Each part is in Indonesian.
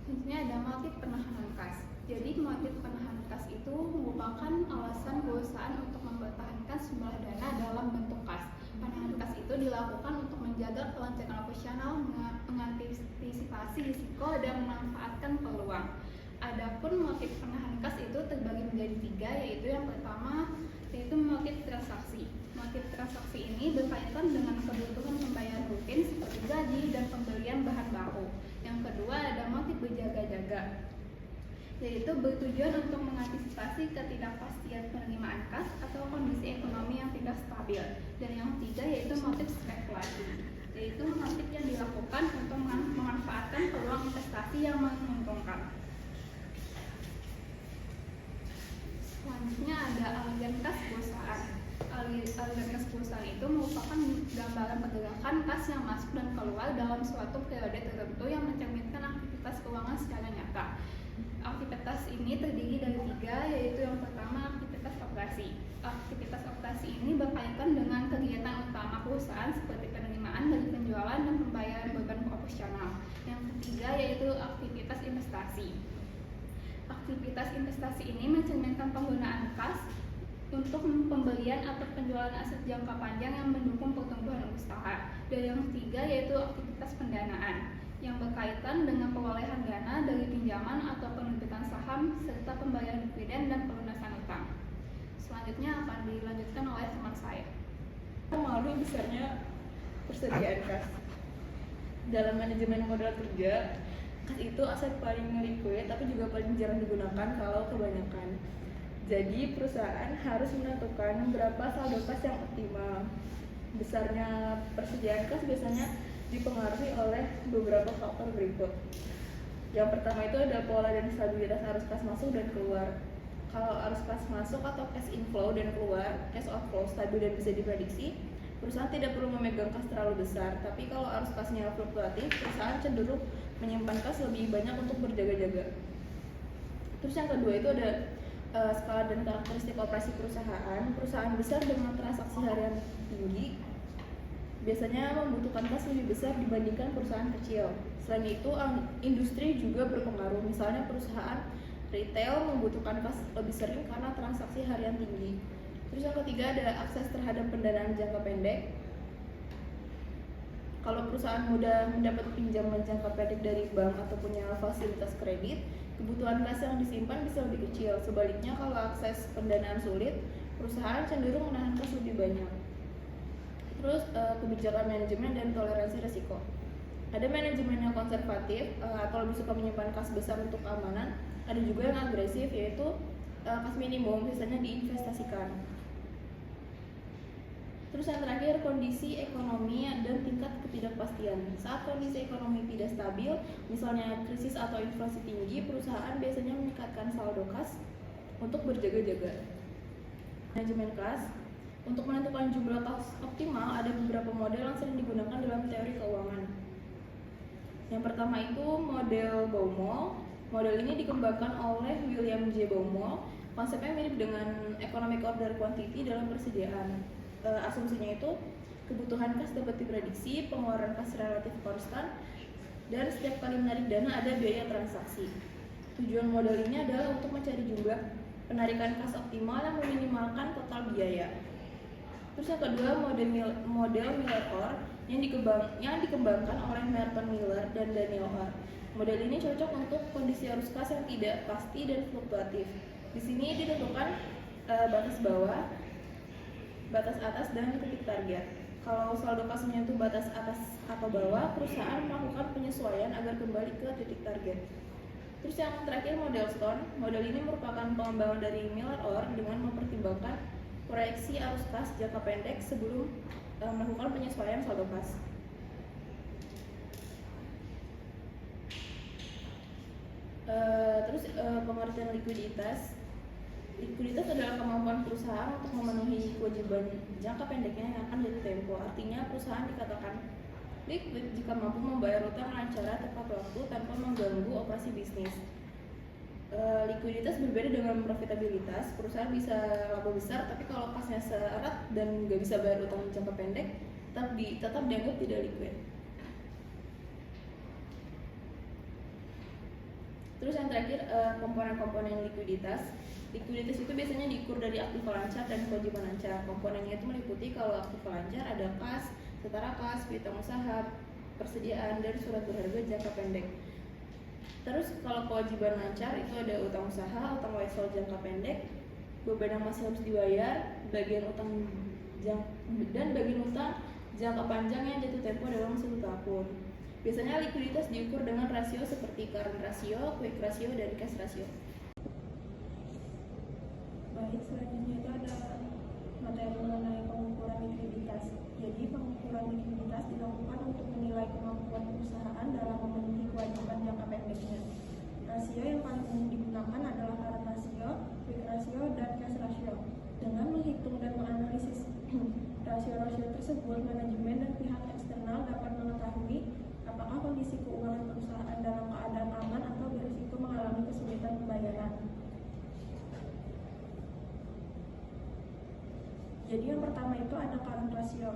Selanjutnya ada motif penahanan kas. Jadi motif penahanan kas itu merupakan alasan perusahaan untuk mempertahankan sejumlah dana dalam bentuk kas. Penahanan kas itu dilakukan untuk menjaga kelancaran operasional, mengantisipasi risiko, dan memanfaatkan peluang. Adapun motif penahanan kas itu terbagi menjadi tiga, yaitu yang pertama yaitu motif transaksi. Motif transaksi ini berkaitan dengan kebutuhan pembayaran rutin seperti gaji dan pembelian bahan baku. Yang kedua ada motif berjaga-jaga, yaitu bertujuan untuk mengantisipasi ketidakpastian penerimaan kas atau kondisi ekonomi yang tidak stabil. Dan yang ketiga yaitu motif spekulasi, yaitu motif yang dilakukan untuk memanfaatkan peluang investasi yang menguntungkan. Selanjutnya ada aliran kas perusahaan. Aliran kas perusahaan itu merupakan gambaran pergerakan kas yang masuk dan keluar dalam suatu periode tertentu yang mencerminkan aktivitas keuangan secara nyata. Aktivitas ini terdiri dari tiga, yaitu yang pertama aktivitas operasi. Aktivitas operasi ini berkaitan dengan kegiatan utama perusahaan seperti penerimaan dari penjualan dan pembayaran beban operasional. Yang ketiga yaitu aktivitas investasi. Aktivitas investasi ini mencerminkan penggunaan kas untuk pembelian atau penjualan aset jangka panjang yang mendukung pertumbuhan usaha. Dan yang ketiga yaitu aktivitas pendanaan yang berkaitan dengan perolehan dana dari pinjaman atau penerbitan saham serta pembayaran dividen dan pelunasan utang. Selanjutnya akan dilanjutkan oleh teman saya. Memahami besarnya persediaan kas. Dalam manajemen modal kerja, kas itu aset paling liquid tapi juga paling jarang digunakan kalau kebanyakan. Jadi perusahaan harus menentukan berapa saldo kas yang optimal. Besarnya persediaan kas biasanya dipengaruhi oleh beberapa faktor berikut. Yang pertama itu ada pola dan stabilitas arus kas masuk dan keluar. Kalau arus kas masuk atau cash inflow dan keluar, cash outflow stabil dan bisa diprediksi, perusahaan tidak perlu memegang kas terlalu besar. Tapi kalau arus kasnya fluktuatif, perusahaan cenderung menyimpan kas lebih banyak untuk berjaga-jaga. Terus yang kedua itu ada skala dan karakteristik operasi perusahaan. Perusahaan besar dengan transaksi harian tinggi biasanya membutuhkan kas lebih besar dibandingkan perusahaan kecil. Selain itu, industri juga berpengaruh. Misalnya perusahaan retail membutuhkan kas lebih sering karena transaksi harian tinggi. Terus yang ketiga ada akses terhadap pendanaan jangka pendek. Kalau perusahaan mudah mendapat pinjaman jangka pendek dari bank atau punya fasilitas kredit, kebutuhan kas yang disimpan bisa lebih kecil. Sebaliknya kalau akses pendanaan sulit, perusahaan cenderung menahan kas lebih banyak. Terus kebijakan manajemen dan toleransi risiko. Ada manajemen yang konservatif atau lebih suka menyimpan kas besar untuk keamanan. Ada juga yang agresif, yaitu kas minimum biasanya diinvestasikan. Terus yang terakhir kondisi ekonomi dan tingkat ketidakpastian. Saat kondisi ekonomi tidak stabil, misalnya krisis atau inflasi tinggi, perusahaan biasanya meningkatkan saldo kas untuk berjaga-jaga. Manajemen kas. Untuk menentukan jumlah kas optimal, ada beberapa model yang sering digunakan dalam teori keuangan. Yang pertama itu model Baumol. Model ini dikembangkan oleh William J. Baumol. Konsepnya mirip dengan economic order quantity dalam persediaan. Asumsinya itu kebutuhan kas dapat diprediksi, pengeluaran kas relatif konstan, dan setiap kali menarik dana ada biaya transaksi. Tujuan model ini adalah untuk mencari jumlah penarikan kas optimal yang meminimalkan total biaya. Terus yang kedua model Miller-Orr yang dikembangkan oleh Merton Miller dan Daniel Orr. Model ini cocok untuk kondisi arus kas yang tidak pasti dan fluktuatif. Di sini ditentukan batas bawah, batas atas, dan titik target. Kalau saldo kas menyentuh batas atas atau bawah, perusahaan melakukan penyesuaian agar kembali ke titik target. Terus yang terakhir model Stone. Model ini merupakan pengembangan dari Miller-Orr dengan mempertimbangkan proyeksi arus kas jangka pendek sebelum melakukan penyesuaian saldo kas. Terus pengertian likuiditas. Likuiditas adalah kemampuan perusahaan untuk memenuhi kewajiban jangka pendeknya yang akan jatuh tempo. Artinya perusahaan dikatakan liquid jika mampu membayar utang dengan cara tepat waktu tanpa mengganggu operasi bisnis. Likuiditas berbeda dengan profitabilitas. Perusahaan bisa laba besar, tapi kalau kasnya syarat dan nggak bisa bayar utang jangka pendek, tetap dianggap tidak liquid. Terus yang terakhir komponen-komponen likuiditas. Likuiditas itu biasanya diukur dari aktiva lancar dan kewajiban lancar. Komponennya itu meliputi kalau aktiva lancar ada kas, setara kas, piutang usaha, persediaan, dan surat berharga jangka pendek. Terus kalau kewajiban lancar itu ada utang usaha, utang wesel jangka pendek, beban yang masih harus dibayar, bagian utang dan bagian utang jangka panjang yang jatuh tempo dalam 1 tahun. Biasanya likuiditas diukur dengan rasio seperti current ratio, quick ratio, dan cash ratio. Baik, selanjutnya itu ada materi mengenai pengukuran likuiditas. Jadi pengukuran likuiditas dilakukan untuk menilai kemampuan perusahaan dalam memenuhi kewajiban jangka pendeknya. Rasio yang paling umum digunakan adalah current ratio, quick ratio, dan cash ratio. Dengan menghitung dan menganalisis rasio-rasio tersebut, manajemen dan pihak eksternal dapat mengetahui apakah kondisi keuangan perusahaan dalam keadaan aman atau berisiko mengalami kesulitan pembayaran. Jadi yang pertama itu ada current ratio.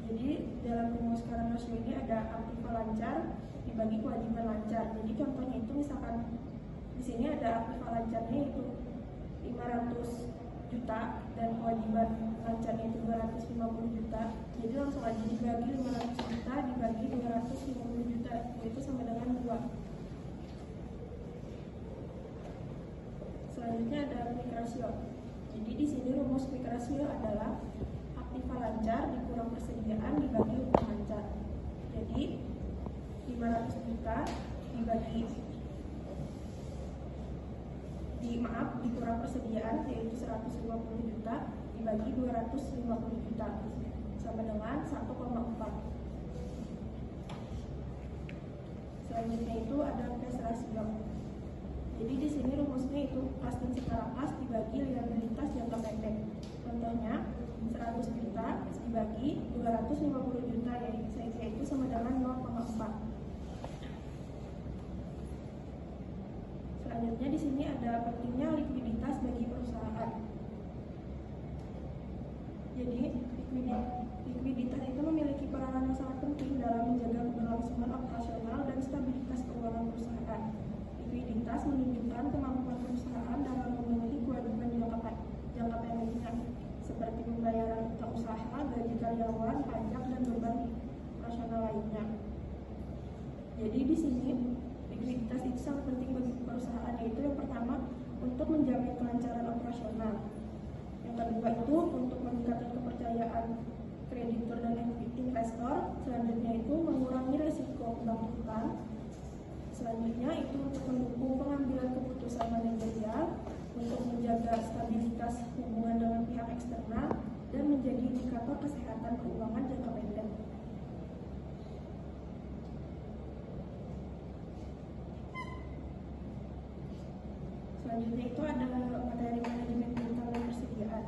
Jadi dalam rumus current ratio ini ada aktiva lancar dibagi kewajiban lancar. Jadi contohnya itu misalkan di sini ada aktiva lancarnya itu 500 juta dan kewajiban lancarnya itu 250 juta. Jadi langsung aja dibagi 500 juta dibagi 250 juta, itu sama dengan 2. Selanjutnya ada quick ratio. Jadi di sini rumus quick ratio adalah aktiva lancar dikurang persediaan dibagi utang lancar. Jadi 500 juta dibagi dikurang persediaan yaitu 150 juta dibagi 250 juta sama dengan 1,4. Selanjutnya itu ada cash ratio. Jadi di sini rumusnya itu kas dan setara kas dibagi liabilitas jangka pendek. Contohnya 100 juta dibagi 250 juta yaitu sama dengan 0,4. Selanjutnya di sini ada pentingnya likuiditas bagi perusahaan. Jadi likuiditas itu memiliki peranan yang sangat penting dalam menjaga keberlangsungan operasional dan stabilitas keuangan perusahaan. Likuiditas menunjukkan kemampuan perusahaan dalam memenuhi kewajiban jangka pendeknya, seperti pembayaran utang usaha, gaji karyawan, pajak, dan beban operasional lainnya. Jadi di sini likuiditas itu sangat penting bagi perusahaan, yaitu yang pertama untuk menjamin kelancaran operasional, yang kedua itu untuk meningkatkan kepercayaan kreditur dan investor, selanjutnya itu mengurangi risiko kebangkrutan, selanjutnya itu untuk mendukung pengambilan keputusan manajerial, untuk menjaga stabilitas hubungan dengan pihak eksternal, dan menjadi indikator kesehatan keuangan jangka pendek. Selanjutnya itu ada materi manajemen piutang dan persediaan.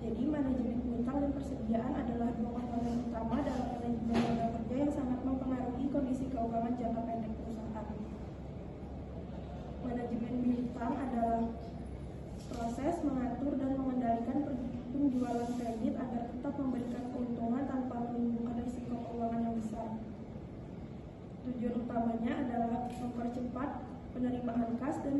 Jadi manajemen piutang dan persediaan adalah dua komponen utama dalam manajemen tenaga kerja yang sangat mempengaruhi kondisi keuangan jangka pendek perusahaan. Manajemen piutang adalah proses mengatur dan mengendalikan penjualan kredit agar tetap memberikan keuntungan tanpa menimbulkan risiko keuangan yang besar. Tujuan utamanya adalah mempercepat penerimaan kas dan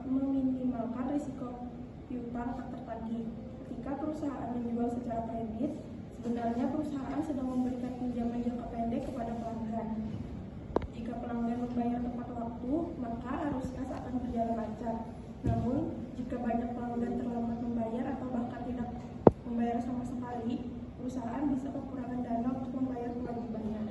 meminimalkan risiko piutang tak tertagih. Ketika perusahaan menjual secara kredit, sebenarnya perusahaan sedang memberikan pinjaman jangka pendek kepada pelanggan. Jika pelanggan membayar tepat waktu, maka arus kas akan berjalan lancar. Namun, jika banyak pelanggan terlambat membayar atau bahkan tidak membayar sama sekali, perusahaan bisa kekurangan dana untuk membayar kewajibannya.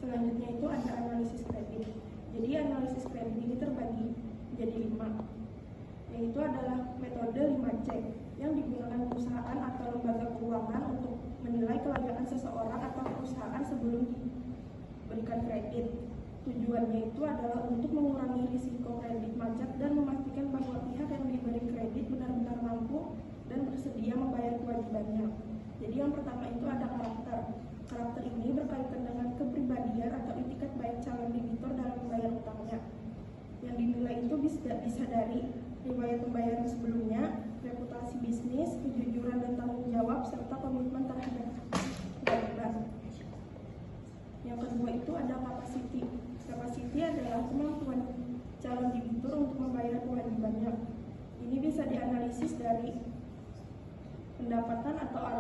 Selanjutnya itu ada analisis kredit. Jadi analisis kredit ini terbagi menjadi 5, yaitu adalah metode 5C yang digunakan perusahaan atau lembaga keuangan untuk menilai kelayakan seseorang atau perusahaan sebelum diberikan kredit. Tujuannya itu adalah untuk mengurangi risiko kredit macet dan memastikan bahwa pihak yang diberi kredit benar-benar mampu dan bersedia membayar kewajibannya. Jadi yang pertama itu ada karakter. Karakter ini berkaitan dengan kepribadian atau itikat baik calon debitur dalam membayar utangnya. Yang dinilai itu bisa dari riwayat pembayaran sebelumnya, reputasi bisnis, kejujuran dan tanggung jawab, serta komitmen terhadap kewajiban.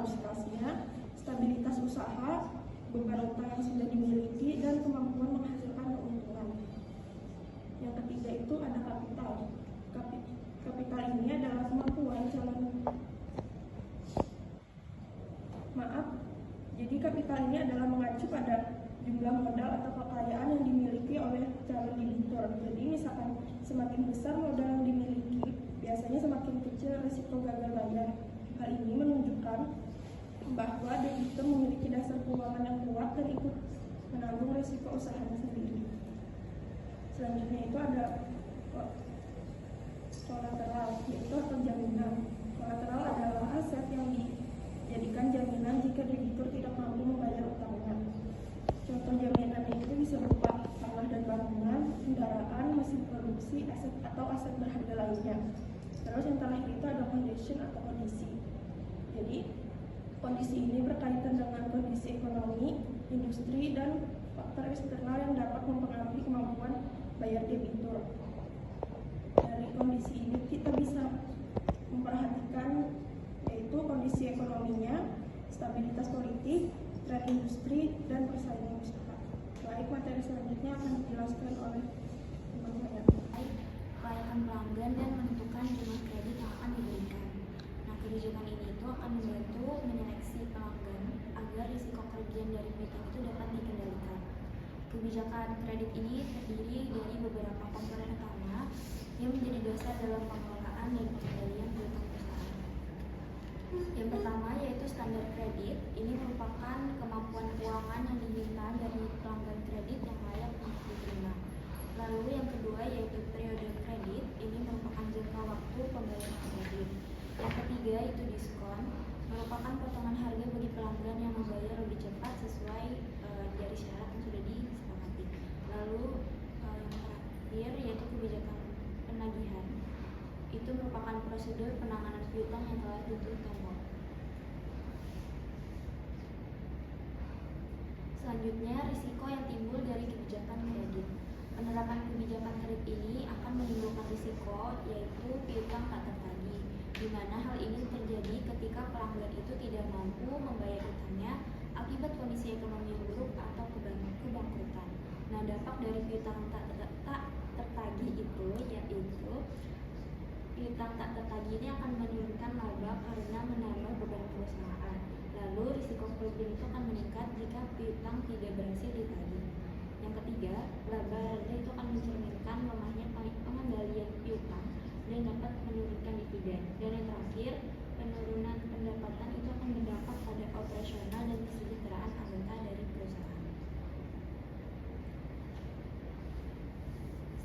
kapasitasnya, stabilitas usaha, beban utang yang sudah dimiliki, dan kemampuan menghasilkan keuntungan. Yang ketiga itu ada kapital. Kapital ini adalah kemampuan Jadi kapital ini adalah mengacu pada jumlah modal atau kekayaan yang dimiliki oleh calon debitur. Jadi misalkan semakin besar modal yang dimiliki, biasanya semakin kecil risiko gagal bayar. Hal ini menunjukkan bahwa debitur memiliki dasar keuangan yang kuat dan ikut menanggung risiko usahanya sendiri. Selanjutnya itu ada kolateral, yaitu atau jaminan. Kolateral adalah aset yang dijadikan jaminan jika debitur tidak mampu membayar utangnya. Contoh jaminan itu bisa berupa tanah dan bangunan, kendaraan, mesin produksi, aset atau aset berharga lainnya. Terus yang terakhir itu ada condition atau kondisi. Jadi kondisi ini berkaitan dengan kondisi ekonomi, industri, dan faktor eksternal yang dapat mempengaruhi kemampuan bayar debitur. Dari kondisi ini kita bisa memperhatikan yaitu kondisi ekonominya, stabilitas politik, tren industri, dan persaingan usaha. Baik, materi selanjutnya akan dijelaskan oleh teman saya. Kelayakan pelanggan dan menentukan jumlah kredit yang akan diberikan. Nah, kebijakan ini itu akan membantu menyeleksi pelanggan agar risiko kerugian dari piutang itu dapat dikendalikan. Kebijakan kredit ini terdiri dari beberapa komponen utama yang menjadi dasar dalam pengelolaan dan pengendalian piutang perusahaan. Yang pertama yaitu standar kredit. Ini merupakan kemampuan keuangan yang diminta dari pelanggan kredit yang layak untuk diterima. Lalu yang kedua yaitu periode kredit. Ini merupakan jangka waktu pembayaran kredit. Yang ketiga itu diskon, merupakan potongan harga bagi pelanggan yang membayar lebih cepat sesuai dari syarat yang sudah disepakati. Lalu yang terakhir yaitu kebijakan penagihan. Itu merupakan prosedur penanganan piutang yang telah ditutup tempo. Selanjutnya, risiko yang timbul dari kebijakan kredit. Penerapan kebijakan kredit ini akan menimbulkan risiko yaitu piutang tak tertagih, di mana hal ini terjadi ketika pelanggan itu tidak mampu membayar utangnya akibat kondisi ekonomi yang buruk atau kebangkrutan. Nah, dampak dari piutang tak tertagih itu yaitu piutang tak tertagih ini akan menurunkan laba karena menambah beban perusahaan. Lalu risiko kerugian itu akan meningkat jika piutang tidak berhasil ditagih. Yang ketiga, laba rendah itu akan mencerminkan lemahnya pengendalian piutang dan dapat menurunkan dividen. Dan yang terakhir, penurunan pendapatan itu akan berdampak pada operasional dan kesejahteraan anggota dari perusahaan.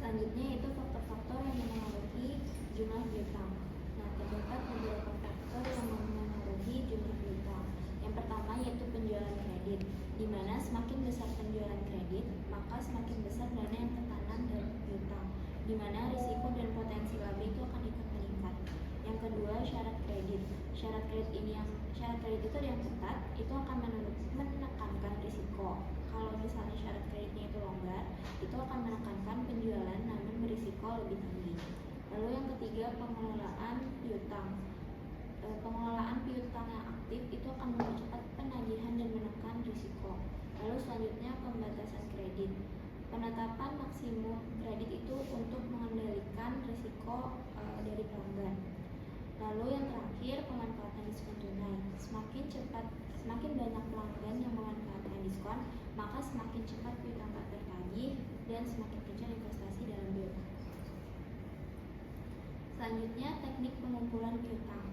Selanjutnya yaitu faktor-faktor yang mempengaruhi jumlah piutang. Nah, terdapat beberapa faktor yang mempengaruhi jumlah piutang. Yang pertama yaitu penjualan kredit, di mana semakin besar penjualan kredit, maka semakin besar dana yang tertanam dalam piutang, di mana risiko dan potensi laba itu akan ikut meningkat. Yang kedua, syarat kredit. Syarat kredit itu yang ketat, itu akan menekankan risiko. Kalau misalnya syarat kreditnya itu longgar, itu akan menekankan penjualan namun berisiko lebih tinggi. Lalu yang ketiga, pengelolaan piutang. Pengelolaan piutang yang aktif itu akan mempercepat penagihan dan menekan risiko. Lalu selanjutnya, pembatasan kredit. Penetapan maksimum kredit itu untuk mengendalikan risiko dari pelanggan. Lalu yang terakhir, pemanfaatan diskon tunai. Semakin banyak pelanggan yang memanfaatkan diskon, maka semakin cepat piutang tak tertagih dan semakin kencang investasi dalam piutang. Selanjutnya, teknik pengumpulan piutang.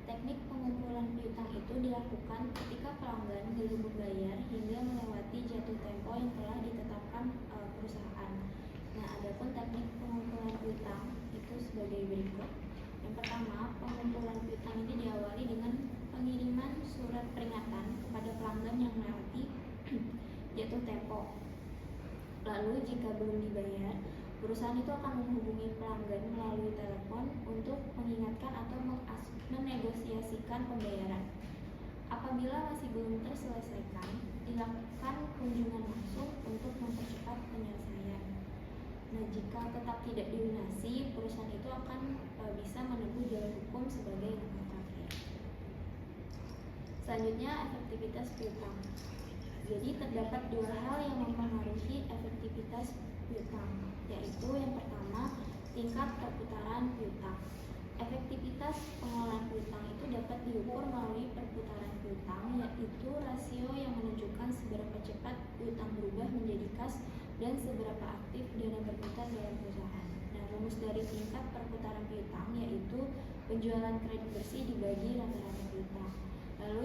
Teknik pengumpulan piutang itu dilakukan ketika pelanggan belum membayar hingga melewati jatuh tempo yang telah ditetapkan perusahaan. Nah, adapun teknik pengumpulan piutang itu sebagai berikut. Yang pertama, pengumpulan piutang ini diawali dengan pengiriman surat peringatan kepada pelanggan yang melewati jatuh tempo. Lalu jika belum dibayar, perusahaan itu akan menghubungi pelanggan melalui telepon untuk mengingatkan atau menegosiasikan pembayaran. Apabila masih belum terselesaikan, dilakukan kunjungan langsung untuk mempercepat penyelesaian. Nah, jika tetap tidak dilunasi, perusahaan itu akan bisa menempuh jalur hukum sebagai langkah terakhir. Selanjutnya, efektivitas piutang. Jadi terdapat dua hal yang mempengaruhi efektivitas piutang, yaitu yang pertama, tingkat perputaran piutang. Efektivitas pengelolaan piutang itu dapat diukur melalui perputaran piutang, yaitu rasio yang menunjukkan seberapa cepat piutang berubah menjadi kas dan seberapa aktif dana berputar dalam perusahaan. Nah, rumus dari tingkat perputaran piutang yaitu penjualan kredit bersih dibagi rata-rata piutang. Lalu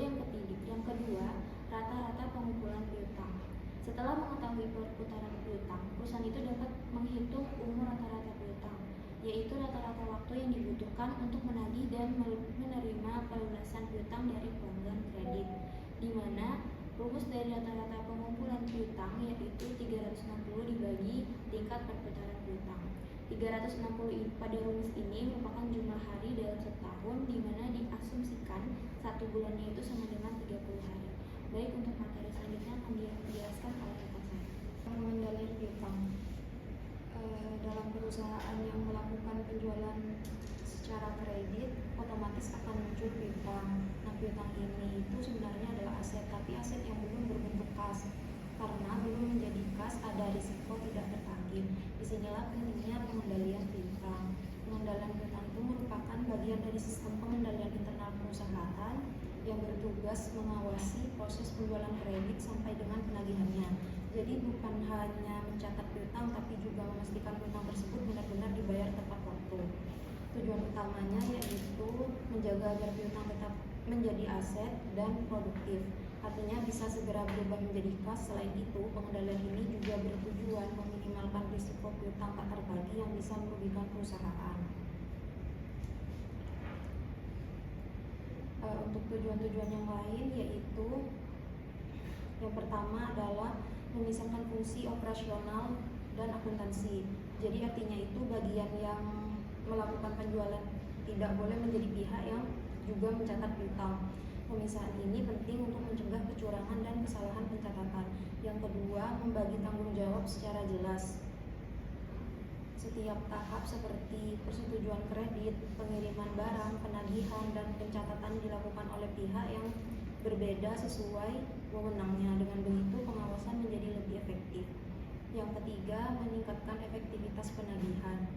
yang kedua, rata-rata pengumpulan piutang. Setelah mengetahui perputaran piutang, perusahaan itu dapat menghitung umur rata-rata piutang, yaitu rata-rata waktu yang dibutuhkan untuk menagih dan menerima pelunasan piutang dari pelanggan kredit, di mana rumus dari rata-rata pengumpulan piutang yaitu 360 dibagi tingkat perputaran piutang. 360 pada rumus ini merupakan jumlah hari dalam setahun, di mana diasumsikan satu bulannya itu sama dengan 30 hari. Baik, untuk materi selanjutnya akan dijelaskan oleh rekan saya. Pengendalian piutang. Dalam perusahaan yang melakukan penjualan secara kredit, otomatis akan muncul piutang. Nah, piutang ini itu sebenarnya adalah aset, tapi aset yang belum berbentuk kas. Karena belum menjadi kas, ada risiko tidak tertagih. Disinilah pentingnya pengendalian piutang. Pengendalian piutang itu merupakan bagian dari sistem pengendalian internal perusahaan yang bertugas mengawasi proses penjualan kredit sampai dengan penagihannya. Jadi bukan hanya mencatat piutang, tapi juga memastikan piutang tersebut benar-benar dibayar tepat waktu. Tujuan utamanya yaitu menjaga agar piutang tetap menjadi aset dan produktif, artinya bisa segera berubah menjadi kas. Selain itu, pengendalian ini juga bertujuan meminimalkan risiko piutang tak tertagih yang bisa merugikan perusahaan. Untuk tujuan-tujuan yang lain yaitu yang pertama adalah memisahkan fungsi operasional dan akuntansi. Jadi artinya itu bagian yang melakukan penjualan tidak boleh menjadi pihak yang juga mencatat piutang. Pemisahan ini penting untuk mencegah kecurangan dan kesalahan pencatatan. Yang kedua, membagi tanggung jawab secara jelas. Setiap tahap seperti persetujuan kredit, pengiriman barang, penagihan, dan pencatatan dilakukan oleh pihak yang berbeda sesuai wewenangnya. Dengan begitu, pengawasan menjadi lebih efektif. Yang ketiga, meningkatkan efektivitas penagihan.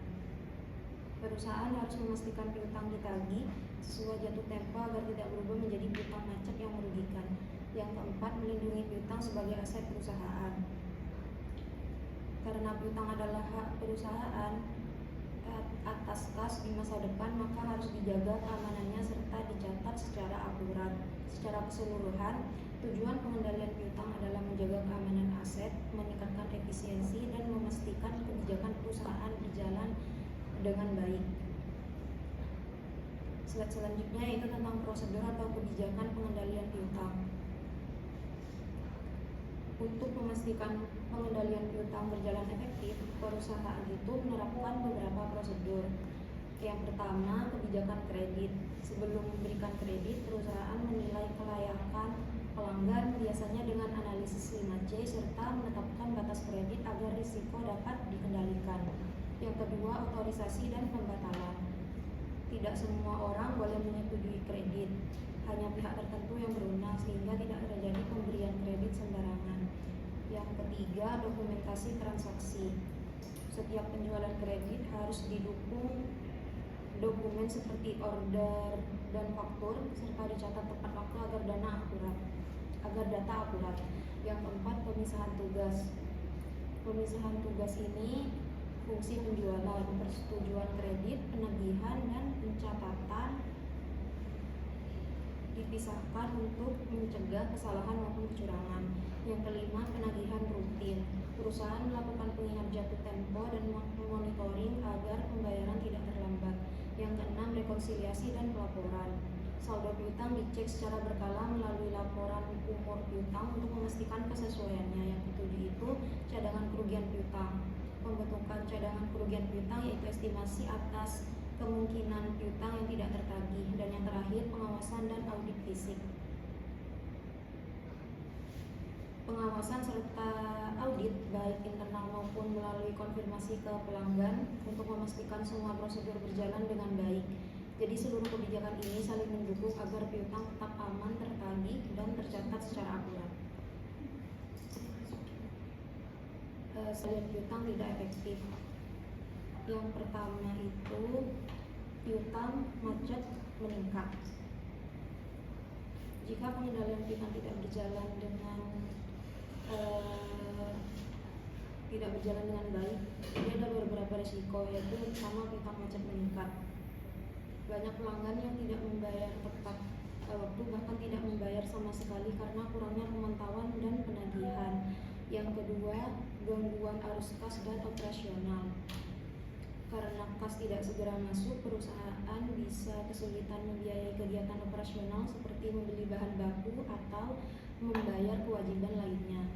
Perusahaan harus memastikan piutang ditagih sesuai jatuh tempo agar tidak berubah menjadi piutang macet yang merugikan. Yang keempat, melindungi piutang sebagai aset perusahaan. Karena piutang adalah hak perusahaan atas kas di masa depan, maka harus dijaga keamanannya serta dicatat secara akurat. Secara keseluruhan, tujuan pengendalian piutang adalah menjaga keamanan aset, meningkatkan efisiensi, dan memastikan kebijakan perusahaan berjalan dengan baik. Slide selanjutnya yaitu tentang prosedur atau kebijakan pengendalian piutang. Untuk memastikan pengendalian piutang berjalan efektif, perusahaan itu menerapkan beberapa prosedur. Yang pertama, kebijakan kredit. Sebelum memberikan kredit, perusahaan menilai kelayakan pelanggan biasanya dengan analisis 5C serta menetapkan batas kredit agar risiko dapat dikendalikan. Yang kedua, otorisasi dan pembatalan. Tidak semua orang boleh menyetujui kredit, hanya pihak tertentu yang berwenang sehingga tidak terjadi pemberian kredit sembarangan. Yang ketiga, dokumentasi transaksi. Setiap penjualan kredit harus didukung dokumen seperti order dan faktur serta dicatat tepat waktu agar data akurat. Yang keempat, pemisahan tugas. Pemisahan tugas ini fungsi penjualan, persetujuan kredit, penagihan, dan pencatatan dipisahkan untuk mencegah kesalahan maupun kecurangan. Yang kelima, penagihan rutin. Perusahaan melakukan pengingat jatuh tempo dan monitoring agar pembayaran tidak terlambat. Yang keenam, rekonsiliasi dan pelaporan. Saldo piutang dicek secara berkala melalui laporan umur piutang untuk memastikan kesesuaiannya. Yang ketujuh itu cadangan kerugian piutang. Pembentukan cadangan kerugian piutang yaitu estimasi atas kemungkinan piutang yang tidak tertagih. Dan yang terakhir, pengawasan dan audit fisik. Pengawasan serta audit baik internal maupun melalui konfirmasi ke pelanggan untuk memastikan semua prosedur berjalan dengan baik. Jadi seluruh kebijakan ini saling mendukung agar piutang tetap aman, tertagih, dan tercatat secara akurat. Selain piutang tidak efektif. Yang pertama itu piutang macet meningkat. Jika pengendalian piutang tidak berjalan dengan baik, jadi ada beberapa risiko, yaitu pertama piutang macet meningkat. Banyak pelanggan yang tidak membayar tepat waktu, bahkan tidak membayar sama sekali karena kurangnya pemantauan dan penagihan. Yang kedua, gangguan arus kas dan operasional. Karena kas tidak segera masuk, perusahaan bisa kesulitan membiayai kegiatan operasional seperti membeli bahan baku atau membayar kewajiban lainnya.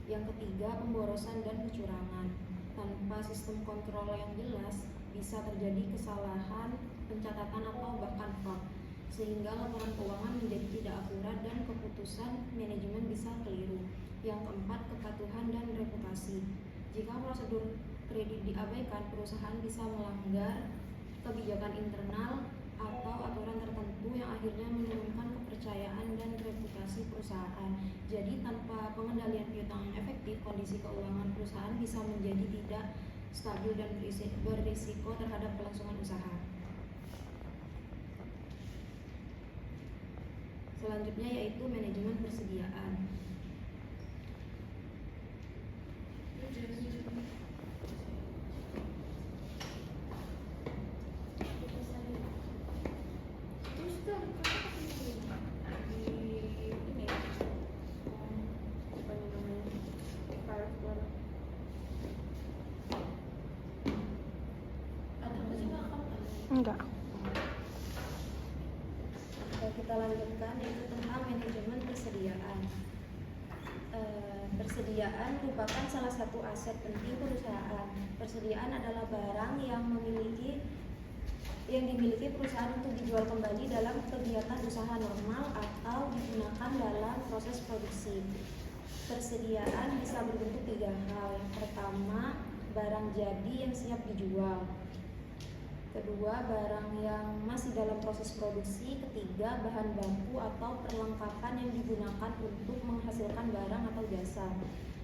Yang ketiga, pemborosan dan kecurangan. Tanpa sistem kontrol yang jelas, bisa terjadi kesalahan pencatatan atau bahkan fraud, sehingga laporan keuangan menjadi tidak akurat dan keputusan manajemen bisa keliru. Yang keempat, kepatuhan dan reputasi. Jika prosedur kredit diabaikan, perusahaan bisa melanggar kebijakan internal atau aturan tertentu yang akhirnya menurunkan kepercayaan dan reputasi perusahaan. Jadi tanpa pengendalian piutang yang efektif, kondisi keuangan perusahaan bisa menjadi tidak stabil dan berisiko terhadap kelangsungan usaha. Selanjutnya yaitu manajemen persediaan. Enggak. Kita lanjutkan yaitu tentang manajemen persediaan. Persediaan merupakan salah satu aset penting perusahaan. Persediaan adalah barang yang dimiliki perusahaan untuk dijual kembali dalam kegiatan usaha normal atau digunakan dalam proses produksi. Persediaan bisa berbentuk tiga hal. Yang pertama, barang jadi yang siap dijual. Kedua, barang yang masih dalam proses produksi. Ketiga, bahan baku atau perlengkapan yang digunakan untuk menghasilkan barang atau jasa.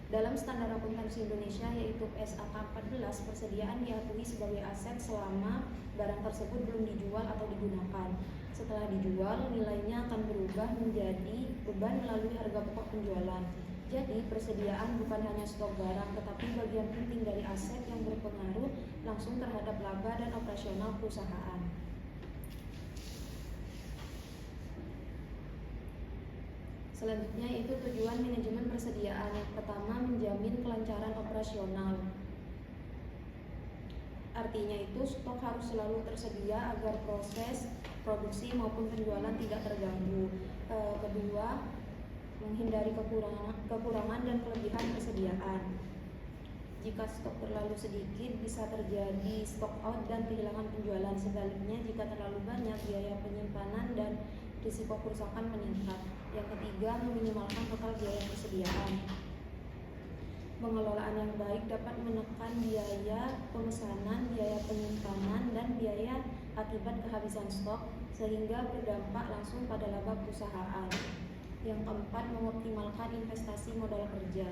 Dalam standar akuntansi Indonesia yaitu PSAK 14, persediaan diakui sebagai aset selama barang tersebut belum dijual atau digunakan. Setelah dijual, nilainya akan berubah menjadi beban melalui harga pokok penjualan. Jadi, persediaan bukan hanya stok barang, tetapi bagian penting dari aset yang berpengaruh langsung terhadap laba dan operasional perusahaan. Selanjutnya yaitu tujuan manajemen persediaan. Yang pertama, menjamin kelancaran operasional. Artinya itu stok harus selalu tersedia agar proses produksi maupun penjualan tidak terganggu. Kedua, menghindari kekurangan dan kelebihan persediaan. Jika stok terlalu sedikit, bisa terjadi stock out dan kehilangan penjualan. Sebaliknya, jika terlalu banyak, biaya penyimpanan dan risiko kerusakan meningkat. Yang ketiga, meminimalkan total biaya persediaan. Pengelolaan yang baik dapat menekan biaya pemesanan, biaya penyimpanan, dan biaya akibat kehabisan stok, sehingga berdampak langsung pada laba perusahaan. Yang keempat, mengoptimalkan investasi modal kerja.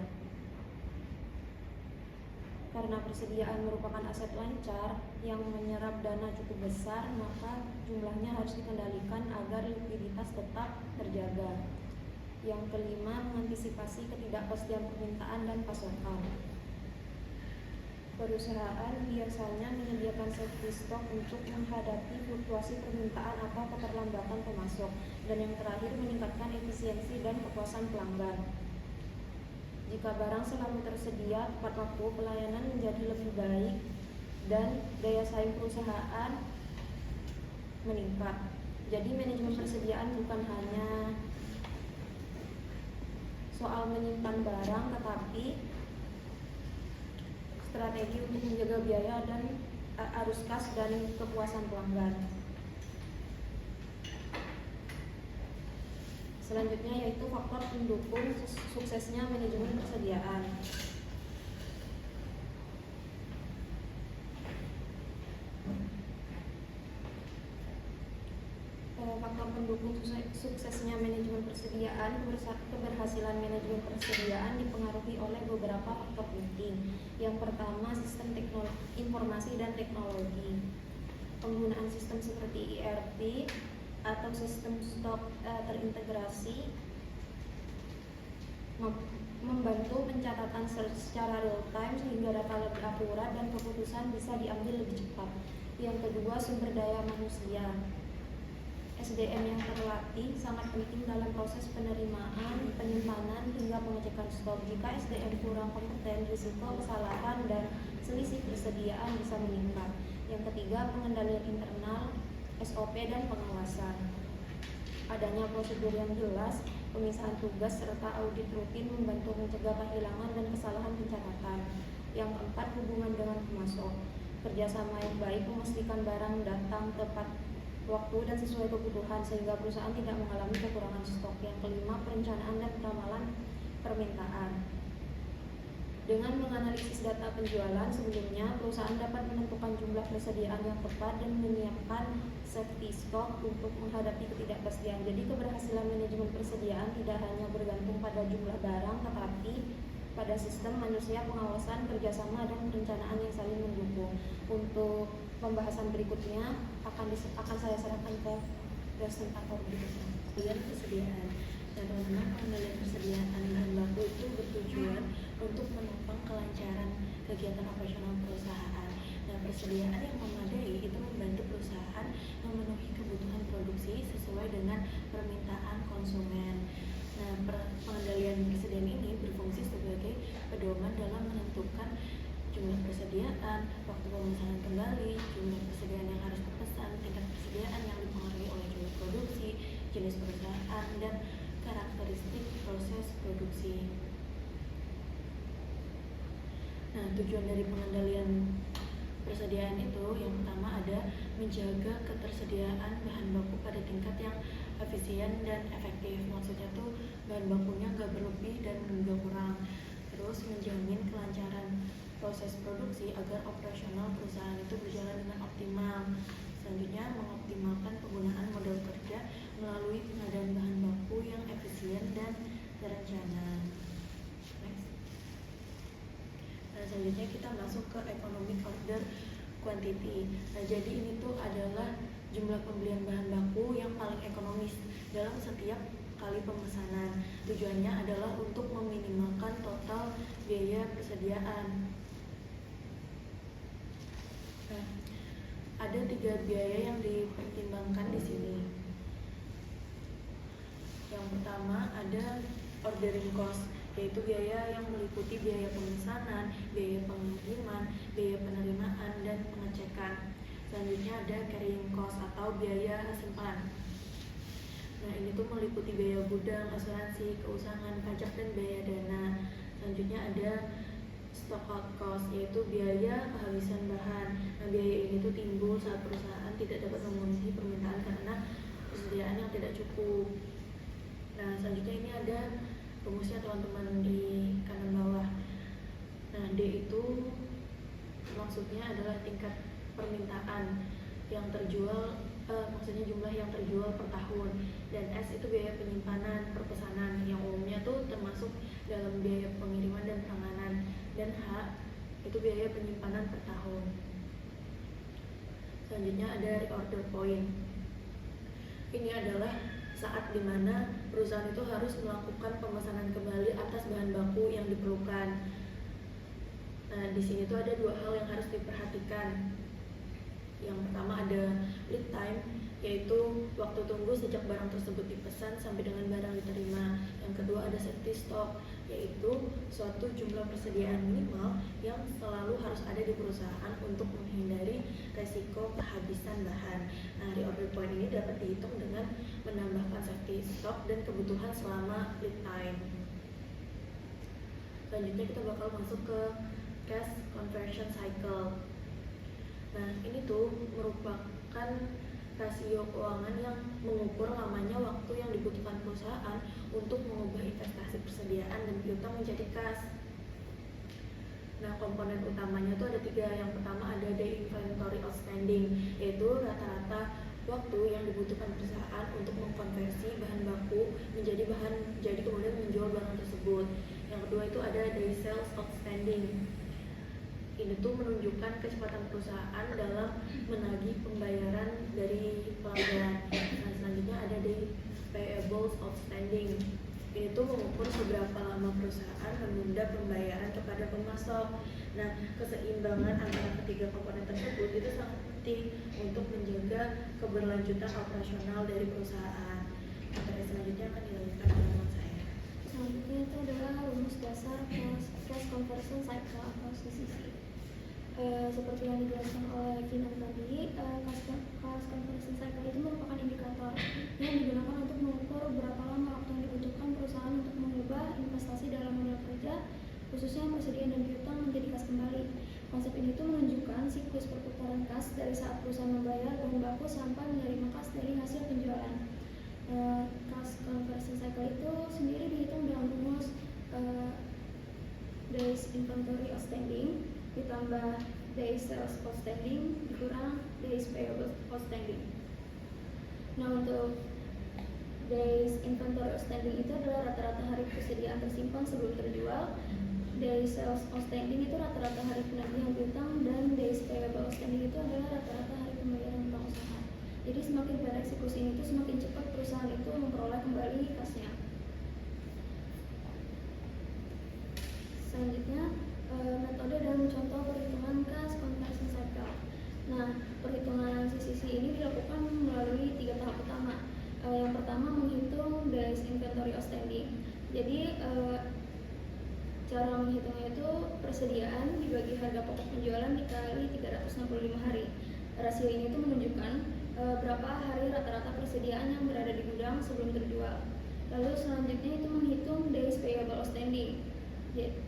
Karena persediaan merupakan aset lancar yang menyerap dana cukup besar, maka jumlahnya harus dikendalikan agar likuiditas tetap terjaga. Yang kelima, mengantisipasi ketidakpastian permintaan dan pasokan. Perusahaan biasanya menyediakan safety stock untuk menghadapi fluktuasi permintaan atau keterlambatan pemasok. Dan yang terakhir, meningkatkan efisiensi dan kepuasan pelanggan. Jika barang selalu tersedia tepat waktu, pelayanan menjadi lebih baik dan daya saing perusahaan meningkat. Jadi manajemen persediaan bukan hanya soal menyimpan barang, tetapi strategi untuk menjaga biaya dan arus kas dan kepuasan pelanggan. Selanjutnya yaitu faktor pendukung suksesnya manajemen persediaan. mendukung suksesnya manajemen persediaan, keberhasilan manajemen persediaan dipengaruhi oleh beberapa faktor penting. Yang pertama, sistem informasi dan teknologi. Penggunaan sistem seperti ERP atau sistem stok terintegrasi membantu pencatatan secara real time sehingga data lebih akurat dan keputusan bisa diambil lebih cepat. Yang kedua, sumber daya manusia. SDM yang terlatih sangat penting dalam proses penerimaan, penyimpanan, hingga pengecekan stok. Jika SDM kurang kompeten, risiko kesalahan dan selisih persediaan bisa meningkat. Yang ketiga, pengendalian internal, SOP dan pengawasan. Adanya prosedur yang jelas, pemisahan tugas serta audit rutin membantu mencegah kehilangan dan kesalahan pencatatan. Yang keempat, hubungan dengan pemasok. Kerjasama yang baik memastikan barang datang tepat waktu dan sesuai kebutuhan sehingga perusahaan tidak mengalami kekurangan stok. Yang kelima, perencanaan dan ramalan permintaan. Dengan menganalisis data penjualan sebelumnya, perusahaan dapat menentukan jumlah persediaan yang tepat dan menyiapkan safety stock untuk menghadapi ketidakpastian. Jadi keberhasilan manajemen persediaan tidak hanya bergantung pada jumlah barang, tetapi pada sistem manusia, pengawasan, kerjasama, dan perencanaan yang saling mendukung. Untuk pembahasan berikutnya akan saya serahkan ke presentator berikutnya. Persediaan. Dan teman-teman, pengendalian persediaan bahan baku itu bertujuan untuk menopang kelancaran kegiatan operasional perusahaan. Nah, persediaan yang memadai itu membantu perusahaan memenuhi kebutuhan produksi sesuai dengan permintaan konsumen. Nah, pengendalian persediaan ini berfungsi sebagai pedoman dalam menentukan jumlah persediaan, waktu pemesanan kembali, jumlah persediaan yang harus dipesan, tingkat persediaan yang dipengaruhi oleh jumlah produksi, jenis perusahaan, dan karakteristik proses produksi. Nah, tujuan dari pengendalian persediaan itu yang pertama ada menjaga ketersediaan bahan baku pada tingkat yang efisien dan efektif. Maksudnya tuh bahan bakunya nggak berlebih dan nggak kurang. Terus menjamin kelancaran proses produksi agar operasional perusahaan itu berjalan dengan optimal. Selanjutnya, mengoptimalkan penggunaan modal kerja melalui pengadaan bahan baku yang efisien dan terencana. Next. Nah, selanjutnya kita masuk ke economic order quantity. Nah, jadi ini tuh adalah jumlah pembelian bahan baku yang paling ekonomis dalam setiap kali pemesanan. Tujuannya adalah untuk meminimalkan total biaya persediaan. Nah, ada 3 biaya yang dipertimbangkan di sini. Yang pertama ada ordering cost, yaitu biaya yang meliputi biaya pemesanan, biaya pengiriman, biaya penerimaan, dan pengecekan. Selanjutnya ada carrying cost atau biaya simpanan. Nah, ini tuh meliputi biaya gudang, asuransi, keusahaan, pajak, dan biaya dana. Selanjutnya ada stock out cost, yaitu biaya kehabisan bahan. Nah, biaya ini tuh timbul saat perusahaan tidak dapat memenuhi permintaan karena persediaan yang tidak cukup. Nah, selanjutnya ini ada rumusnya teman-teman di kanan bawah. Nah, D itu maksudnya adalah tingkat permintaan yang terjual, maksudnya jumlah yang terjual per tahun. Dan S itu biaya penyimpanan per pesanan yang umumnya tuh termasuk dalam biaya pengiriman dan penanganan. Dan H itu biaya penyimpanan per tahun. Selanjutnya ada reorder point. Ini adalah saat dimana perusahaan itu harus melakukan pemesanan kembali atas bahan baku yang diperlukan. Nah, di sini tuh ada 2 hal yang harus diperhatikan. Yang pertama ada lead time, yaitu waktu tunggu sejak barang tersebut dipesan sampai dengan barang diterima. Yang kedua ada safety stock, yaitu suatu jumlah persediaan minimal yang selalu harus ada di perusahaan untuk menghindari resiko kehabisan bahan. Nah, reorder point ini dapat dihitung dengan menambahkan safety stock dan kebutuhan selama lead time. Selanjutnya kita bakal masuk ke cash conversion cycle. Nah, ini tuh merupakan rasio keuangan yang mengukur lamanya waktu yang dibutuhkan perusahaan untuk mengubah investasi persediaan dan piutang menjadi kas. Nah, komponen utamanya tuh ada 3. Yang pertama ada day inventory outstanding, yaitu rata-rata waktu yang dibutuhkan perusahaan untuk mengkonversi bahan baku jadi kemudian menjual barang tersebut. Yang kedua itu ada day sales outstanding. Ini tuh menunjukkan kecepatan perusahaan dalam menagih pembayaran dari pelanggan. Nah, selanjutnya ada day payables outstanding. Ini tuh mengukur seberapa lama perusahaan menunda pembayaran kepada pemasok. Nah, keseimbangan antara ketiga komponen tersebut itu sangat penting untuk menjaga keberlanjutan operasional dari perusahaan. Materi selanjutnya akan dilanjutkan oleh teman saya. Selanjutnya itu adalah rumus dasar cash conversion cycle atau CCC. Seperti yang dijelaskan oleh Kinan tadi, cash conversion cycle itu merupakan indikator yang digunakan untuk mengukur berapa lama waktu yang dibutuhkan perusahaan untuk mengubah investasi dalam modal kerja, khususnya persediaan dan piutang menjadi kas kembali. Konsep ini tuh menunjukkan siklus perputaran kas dari saat perusahaan membayar bahan baku sampai menerima kas dari hasil penjualan. Cash conversion cycle itu sendiri dihitung dengan rumus days inventory outstanding ditambah days sales outstanding dikurang days payable outstanding. Nah, untuk days inventory outstanding itu adalah rata-rata hari persediaan tersimpan sebelum terjual. Days sales outstanding itu rata-rata hari penagihan piutang, dan days payable outstanding itu adalah rata-rata hari pembayaran utang usaha. Jadi semakin pendek siklus ini tuh semakin cepat perusahaan itu memperoleh kembali kasnya. Selanjutnya metode dan contoh perhitungan cash conversion cycle. Nah, perhitungan CCC ini dilakukan melalui 3 tahap utama. Yang pertama menghitung days inventory outstanding. Jadi cara menghitungnya itu persediaan dibagi harga pokok penjualan dikali 365 hari. Rasio ini tuh menunjukkan berapa hari rata-rata persediaan yang berada di gudang sebelum terjual. Lalu selanjutnya itu menghitung days payable outstanding.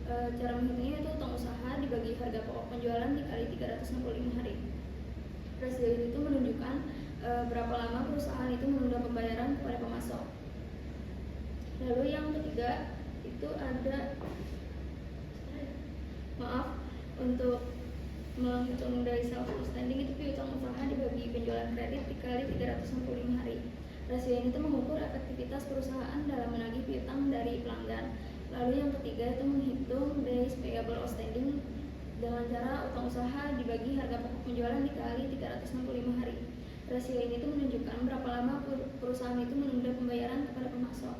Cara menghitungnya itu utang usaha dibagi harga pokok penjualan dikali 365 hari. Rasio ini tuh menunjukkan berapa lama perusahaan itu menunda pembayaran kepada pemasok. Lalu yang ketiga itu ada untuk menghitung dari sales outstanding itu piutang usaha dibagi penjualan kredit dikali 365 hari. Rasio ini tuh mengukur efektivitas perusahaan dalam menagih piutang dari pelanggan. Lalu yang ketiga itu menghitung days payable outstanding dengan cara utang usaha dibagi harga pokok penjualan dikali 365 hari. Rasio ini tuh menunjukkan berapa lama perusahaan itu menunda pembayaran kepada pemasok.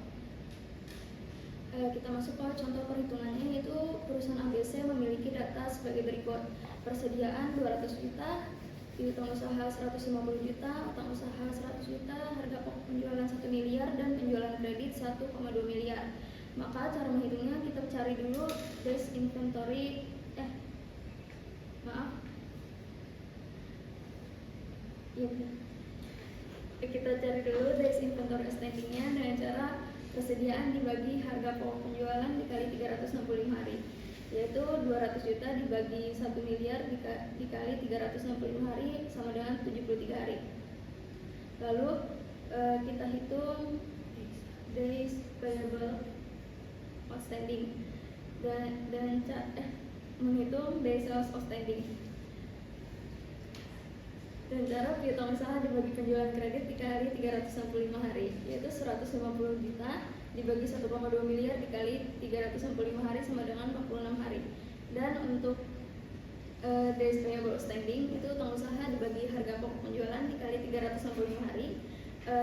Kita masuk ke contoh perhitungannya, yaitu perusahaan ABC memiliki data sebagai berikut: persediaan 200 juta, piutang usaha 150 juta, utang usaha 100 juta, harga pokok penjualan 1 miliar, dan penjualan kredit 1,2 miliar. Maka cara menghitungnya kita cari dulu days inventory kita cari dulu days inventory outstanding-nya dengan cara persediaan dibagi harga pokok penjualan dikali 365 hari, yaitu 200 juta dibagi 1 miliar dikali 365 hari sama dengan 73 hari. Lalu kita hitung days payable outstanding dan menghitung days sales outstanding. Dan cara piutang usaha dibagi penjualan kredit dikali 365 hari, yaitu 150 juta dibagi 1,2 miliar dikali 365 hari sama dengan 46 hari. Dan untuk days payable outstanding itu utang usaha dibagi harga pokok penjualan dikali 365 hari,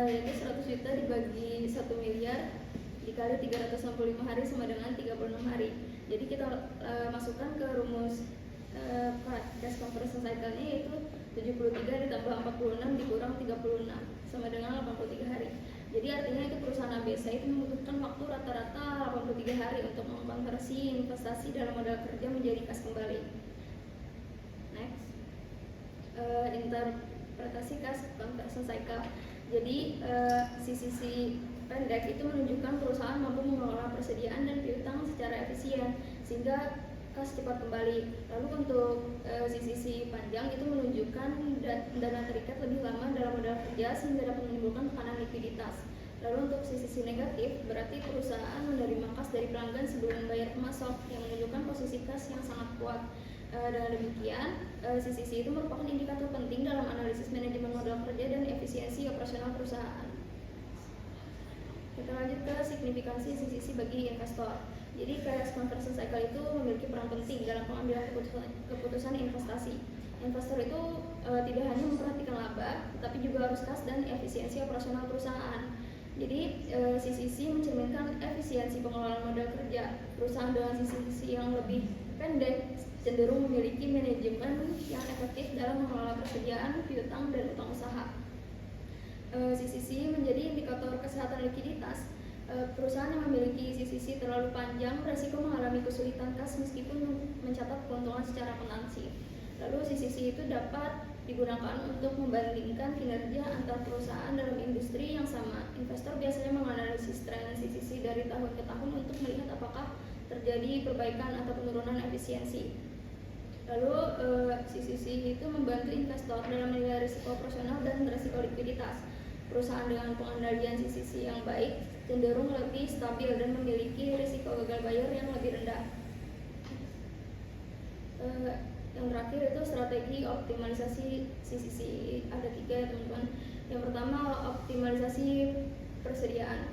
yaitu 100 juta dibagi 1 miliar dikali 365 hari sama dengan 36 hari. Jadi kita masukkan ke rumus cash conversion cycle-nya, yaitu 73 ditambah 46 dikurang 36 sama dengan 83 hari. Jadi artinya itu perusahaan ABC itu membutuhkan waktu rata-rata 83 hari untuk mengkonversi investasi dalam modal kerja menjadi kas kembali. Next, interpretasi cash conversion cycle. Jadi sisi pendek itu menunjukkan perusahaan mampu mengelola persediaan dan piutang secara efisien sehingga kas cepat kembali. Lalu untuk sisi panjang itu menunjukkan dana terikat lebih lama dalam modal kerja sehingga dapat menimbulkan tekanan likuiditas. Lalu untuk sisi negatif berarti perusahaan menerima kas dari pelanggan sebelum membayar pemasok yang menunjukkan posisi kas yang sangat kuat. Dengan demikian, CCC itu merupakan indikator penting dalam analisis manajemen modal kerja dan efisiensi operasional perusahaan. Kita lanjut ke signifikansi CCC bagi investor. Jadi cash conversion cycle itu memiliki peran penting dalam pengambilan keputusan investasi. Investor itu tidak hanya memperhatikan laba, tetapi juga harus kas dan efisiensi operasional perusahaan. Jadi CCC mencerminkan efisiensi pengelolaan modal kerja. Perusahaan dengan CCC yang lebih pendek cenderung memiliki manajemen yang efektif dalam mengelola persediaan, piutang, dan utang usaha. CCC menjadi indikator kesehatan likuiditas. Perusahaan yang memiliki CCC terlalu panjang resiko mengalami kesulitan kas meskipun mencatat keuntungan secara akuntansi. Lalu CCC itu dapat digunakan untuk membandingkan kinerja antar perusahaan dalam industri yang sama. Investor biasanya menganalisis tren CCC dari tahun ke tahun untuk melihat apakah terjadi perbaikan atau penurunan efisiensi. Lalu CCC itu membantu investor dalam menilai risiko operasional dan risiko likuiditas. Perusahaan dengan pengendalian CCC yang baik cenderung lebih stabil dan memiliki risiko gagal bayar yang lebih rendah. Yang terakhir itu strategi optimalisasi CCC. Ada 3 ya teman-teman. Yang pertama, optimalisasi persediaan.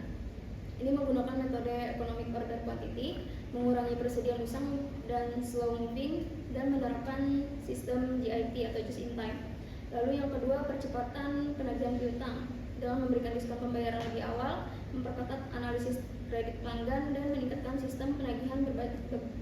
Ini menggunakan metode economic order quantity, mengurangi persediaan usang dan slow moving, dan menerapkan sistem GIP atau just in time. Lalu yang kedua, percepatan penagihan piutang dengan memberikan diskon pembayaran lebih awal, memperketat analisis kredit pelanggan, dan meningkatkan sistem penagihan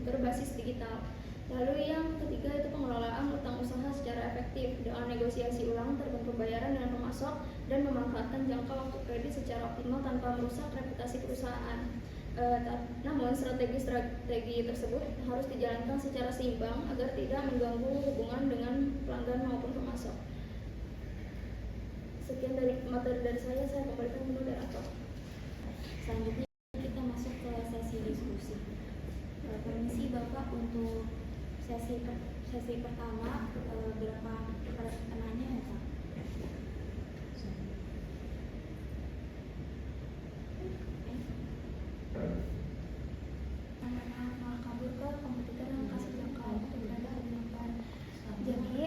berbasis digital. Lalu yang ketiga itu pengelolaan utang usaha secara efektif dengan negosiasi ulang terkait pembayaran dengan pemasok dan memanfaatkan jangka waktu kredit secara optimal tanpa merusak reputasi perusahaan. Namun strategi tersebut harus dijalankan secara seimbang agar tidak mengganggu hubungan dengan pelanggan maupun pemasok. Sekian dari materi dari saya kembalikan ke moderator. Selanjutnya kita masuk ke sesi diskusi. Permisi Bapak, untuk sesi pertama berapa penanya ya Pak? Malah kabur ke komputer yang kasih jangka untuk berada di depan. Jadi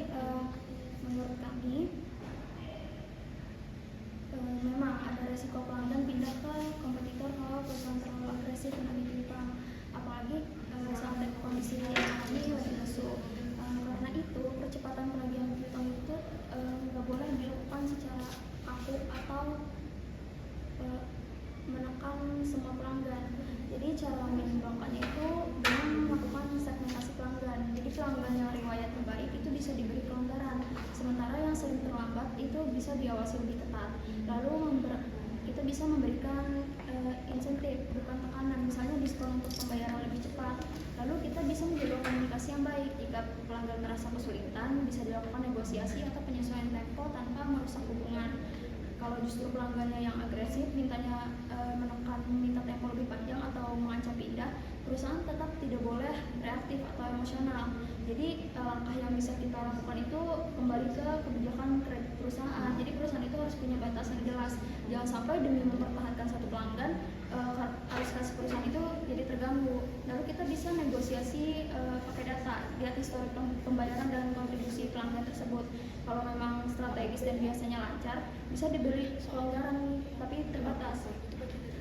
menurut kami memang ada resiko pelanggan pindah ke kompetitor kalau perusahaan terlalu agresif menagih piutang, apalagi saat kondisi ekonomi lagi masuk. Karena itu percepatan penagihan piutang itu nggak boleh dilakukan secara kaku atau menekan semua pelanggan. Jadi cara menyeimbangkannya itu dengan melakukan segmentasi pelanggan. Jadi pelanggan yang riwayatnya baik itu bisa diberi kelonggaran, sementara yang sering terlambat itu bisa diawasi lebih ketat. Lalu kita bisa memberikan insentif bukan tekanan, misalnya diskon untuk pembayaran lebih cepat. Lalu kita bisa menjaga komunikasi yang baik. Jika pelanggan merasa kesulitan, bisa dilakukan negosiasi atau penyesuaian tempo tanpa merusak hubungan. Kalau justru pelanggannya yang agresif, minta tempo lebih panjang atau mengancam pindah, perusahaan tetap tidak boleh reaktif atau emosional. Jadi langkah yang bisa kita lakukan itu kembali ke kebijakan kredit perusahaan. Jadi perusahaan itu harus punya batasan jelas. Jangan sampai demi mempertahankan satu pelanggan, arus kas perusahaan itu jadi terganggu. Lalu kita bisa negosiasi pakai data, lihat historik pembayaran dan kontribusi pelanggan tersebut. Kalau memang strategis dan biasanya lancar, bisa diberi kelonggaran tapi terbatas.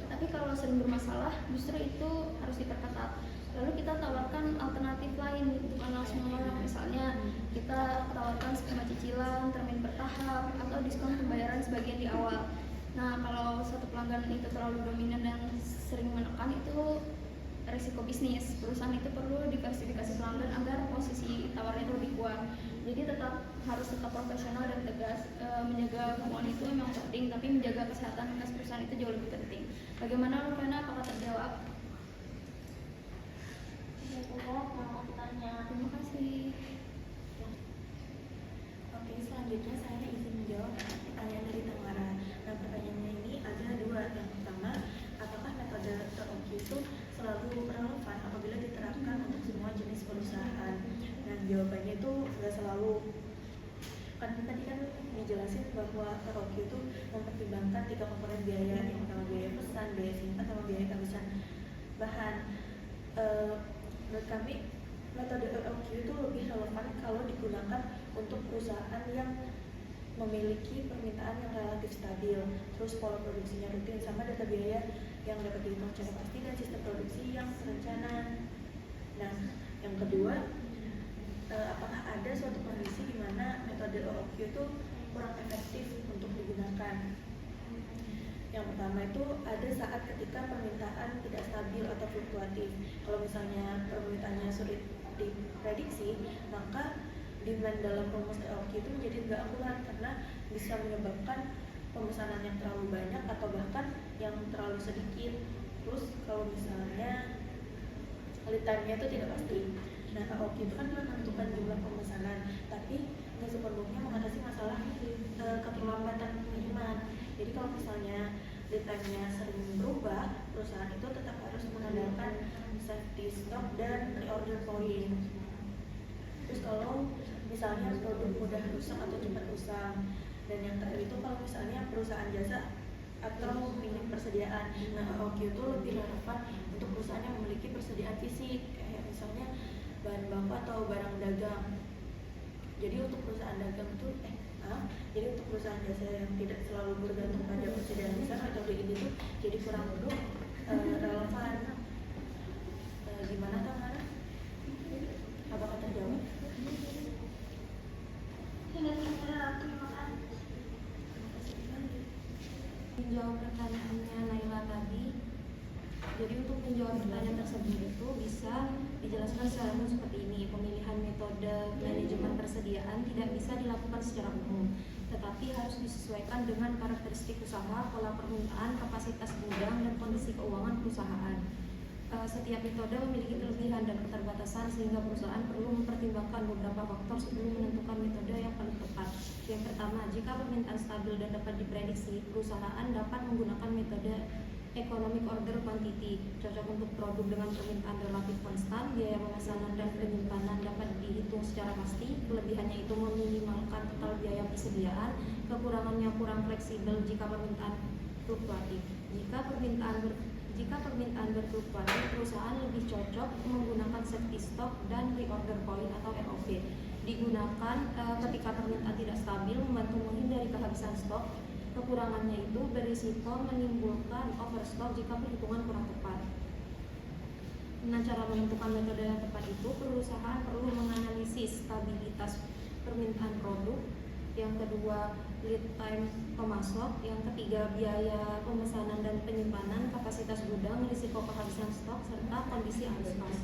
Tapi kalau sering bermasalah, justru itu harus diperketat. Lalu kita tawarkan alternatif lain, bukan langsung menolak. Misalnya kita tawarkan skema cicilan, termin bertahap, atau diskon pembayaran sebagian di awal. Nah, kalau satu pelanggan itu terlalu dominan dan sering menekan, itu risiko bisnis. Perusahaan itu perlu diversifikasi pelanggan agar posisi tawarnya itu lebih kuat. Jadi harus tetap profesional dan tegas. Menjaga hubungan itu memang penting, tapi menjaga kesehatan kas perusahaan itu jauh lebih penting. Bagaimana Lovena, apakah terjawab? Terima kasih. Oke, selanjutnya saya izin menjawab pertanyaan dari Tamara. Nah, pertanyaannya ini ada 2. Yang pertama, apakah metode TOQ itu selalu relevan apabila diterapkan untuk semua jenis perusahaan? Dan jawabannya itu nggak selalu. Kan tadi kan dijelasin bahwa TOQ itu mempertimbangkan 3 komponen biaya, yang pertama biaya pesan, biaya simpan, sama biaya kehabisan bahan. Menurut kami metode EOQ itu lebih relevan kalau digunakan untuk perusahaan yang memiliki permintaan yang relatif stabil, terus pola produksinya rutin, sama data biaya yang dapat dihitung secara pasti, dan sistem produksi yang terencana. Nah, yang kedua, apakah ada suatu kondisi di mana metode EOQ itu kurang efektif untuk digunakan? Yang pertama itu ada saat ketika permintaan tidak stabil atau fluktuatif. Kalau misalnya permintaannya sulit diprediksi, maka demand dalam rumus EOQ itu menjadi tidak akurat karena bisa menyebabkan pemesanan yang terlalu banyak atau bahkan yang terlalu sedikit. Terus kalau misalnya lead time-nya itu tidak pasti. Nah, EOQ itu kan menentukan jumlah pemesanan, tapi nggak sepenuhnya mengatasi masalah keterlambatan pengiriman. Jadi kalau misalnya lead time-nya sering berubah, perusahaan itu tetap harus mengandalkan safety stock dan reorder point. Terus kalau misalnya produk mudah rusak atau cepat usang, dan yang terakhir itu kalau misalnya perusahaan jasa atau minim persediaan. Nah, EOQ itu lebih relevan untuk perusahaan yang memiliki persediaan fisik, kayak misalnya bahan baku atau barang dagang. Jadi untuk perusahaan dagang itu jadi untuk perusahaan jasa yang tidak selalu bergantung pada persediaan besar atau ini itu jadi kurang relevan. Gimana Tamara? Apakah terjawab? Menjawab pertanyaannya Naila tadi, jadi untuk menjawab pertanyaan tersebut itu bisa dijelaskan secara umum seperti ini. Pemilihan metode manajemen persediaan tidak bisa dilakukan secara umum, tetapi harus disesuaikan dengan karakteristik usaha, pola permintaan, kapasitas gudang, dan kondisi keuangan perusahaan. Setiap metode memiliki kelebihan dan keterbatasan sehingga perusahaan perlu mempertimbangkan beberapa faktor sebelum menentukan metode yang paling tepat. Yang pertama, jika permintaan stabil dan dapat diprediksi, perusahaan dapat menggunakan metode economic order quantity, cocok untuk produk dengan permintaan relatif konstan, biaya pemesanan dan penyimpanan dapat dihitung secara pasti. Kelebihannya itu meminimalkan total biaya persediaan, kekurangannya kurang fleksibel jika permintaan fluktuatif. Jika permintaan berfluktuatif, perusahaan lebih cocok menggunakan safety stock dan reorder point atau ROP. Digunakan ketika permintaan tidak stabil, membantu menghindari kehabisan stok. Kekurangannya itu berisiko menimbulkan overstock jika perhitungan kurang tepat. Nah, cara menentukan metode yang tepat itu, perusahaan perlu menganalisis stabilitas permintaan produk. Yang kedua, lead time pemasok. Yang ketiga, biaya pemesanan dan penyimpanan, kapasitas gudang, risiko kehabisan stok, serta kondisi arus pas.